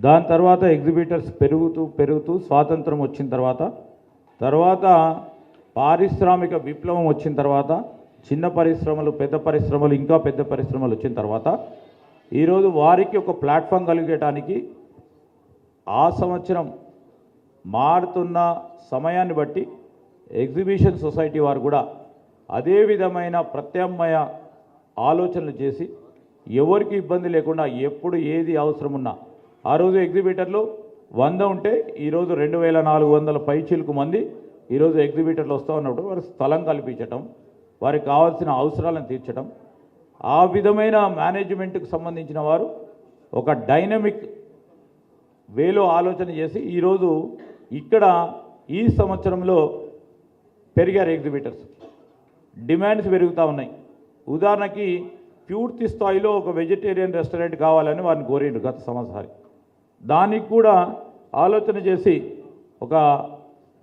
దాని తర్వాత ఎగ్జిబిటర్స్ పెరుగుతూ స్వాతంత్రం వచ్చిన తర్వాత పారిశ్రామిక విప్లవం వచ్చిన తర్వాత చిన్న పరిశ్రమలు పెద్ద పరిశ్రమలు ఇంకా పెద్ద పరిశ్రమలు వచ్చిన తర్వాత ఈరోజు వారికి ఒక ప్లాట్ఫామ్ కలిగేటానికి ఆ సంవత్సరం మారుతున్న సమయాన్ని బట్టి ఎగ్జిబిషన్ సొసైటీ వారు కూడా అదే విధమైన ప్రత్యామ్నాయ ఆలోచనలు చేసి ఎవరికి ఇబ్బంది లేకుండా ఎప్పుడు ఏది అవసరం ఉన్నా ఆ రోజు ఎగ్జిబిటర్లు 100 ఉంటే ఈరోజు 2400 పైచీలకు మంది ఈరోజు ఎగ్జిబిటర్లు వస్తూ ఉన్నప్పుడు వారికి స్థలం కల్పించటం వారికి కావాల్సిన అవసరాలను తీర్చడం ఆ విధమైన మేనేజ్మెంట్కి సంబంధించిన వారు ఒక డైనమిక్ వేలో ఆలోచన చేసి ఈరోజు ఇక్కడ ఈ సంవత్సరంలో పెరిగారు ఎగ్జిబిటర్స్ డిమాండ్స్ పెరుగుతూ ఉన్నాయి. ఉదాహరణకి పూర్తి స్థాయిలో ఒక వెజిటేరియన్ రెస్టారెంట్ కావాలని వారిని కోరిండు గత సంవత్సరం. దానికి కూడా ఆలోచన చేసి ఒక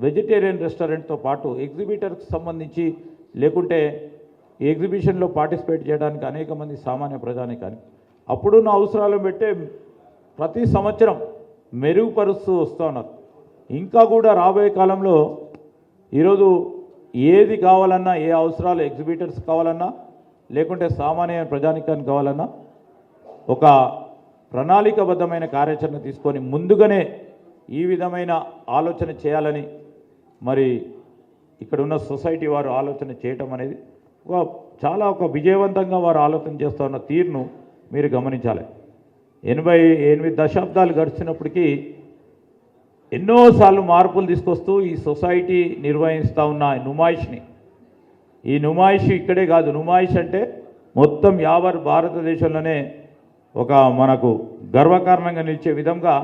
వెజిటేరియన్ రెస్టారెంట్తో పాటు ఎగ్జిబిటర్కి సంబంధించి లేకుంటే ఎగ్జిబిషన్లో పార్టిసిపేట్ చేయడానికి అనేక మంది సామాన్య ప్రజానికానికి అప్పుడున్న అవసరాలను పెట్టే ప్రతి సంవత్సరం మెరుగుపరుస్తూ వస్తూ ఉన్నారు. ఇంకా కూడా రాబోయే కాలంలో ఈరోజు ఏది కావాలన్నా ఏ అవసరాలు ఎగ్జిబిటర్స్ కావాలన్నా లేకుంటే సామాన్య ప్రజానికానికి కావాలన్నా ఒక ప్రణాళికబద్ధమైన కార్యాచరణ తీసుకొని ముందుగానే ఈ విధమైన ఆలోచన చేయాలని మరి ఇక్కడ ఉన్న సొసైటీ వారు ఆలోచన చేయటం అనేది చాలా విజయవంతంగా వారు ఆలోచన చేస్తూ ఉన్న తీరును మీరు గమనించాలి. 88 దశాబ్దాలు గడిచినప్పటికీ ఎన్నోసార్లు మార్పులు తీసుకొస్తూ ఈ సొసైటీ నిర్వహిస్తూ ఉన్న ఈ నుమాయిష్ ఇక్కడే కాదు. నుమాయిష్ అంటే మొత్తం యావత్ భారతదేశంలోనే ఒక మనకు గర్వకారణంగా నిలిచే విధంగా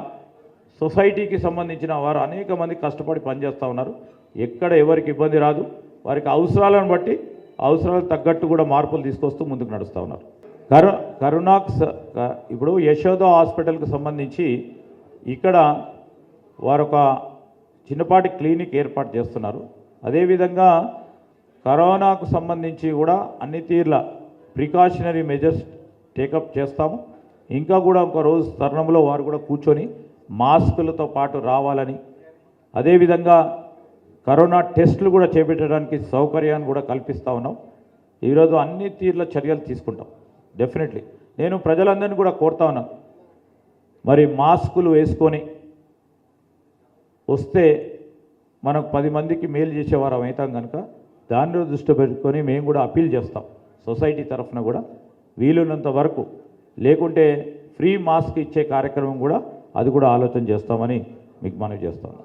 సొసైటీకి సంబంధించిన వారు అనేక మంది కష్టపడి పనిచేస్తూ ఉన్నారు. ఎక్కడ ఎవరికి ఇబ్బంది రాదు. వారికి అవసరాలను బట్టి అవసరాలకు తగ్గట్టు కూడా మార్పులు తీసుకొస్తూ ముందుకు నడుస్తూ ఉన్నారు. కరుణాక్స్ ఇప్పుడు యశోద హాస్పిటల్కి సంబంధించి ఇక్కడ వారు ఒక చిన్నపాటి క్లినిక్ ఏర్పాటు చేస్తున్నారు. అదేవిధంగా కరోనాకు సంబంధించి కూడా అన్ని తీర్ల ప్రికాషనరీ మెజర్స్ టేకప్ చేస్తాము. ఇంకా కూడా ఒక రోజు తరుణంలో వారు కూడా కూర్చొని మాస్కులతో పాటు రావాలని, అదేవిధంగా కరోనా టెస్టులు కూడా చేపట్టడానికి సౌకర్యాన్ని కూడా కల్పిస్తూ ఉన్నాం. ఈరోజు అన్ని తీర్ల చర్యలు తీసుకుంటాం. డెఫినెట్లీ నేను ప్రజలందరినీ కూడా కోరుతా ఉన్నాను, మరి మాస్కులు వేసుకొని వస్తే మనకు 10 మందికి మేలు చేసేవారం అవుతాం కనుక దానిలో దృష్టి పెట్టుకొని మేము కూడా అప్పీల్ చేస్తాం సొసైటీ తరఫున కూడా వీలున్నంత వరకు, లేకుంటే ఫ్రీ మాస్క్ ఇచ్చే కార్యక్రమం కూడా అది కూడా ఆలోచన చేస్తామని మీకు మనవి చేస్తాను.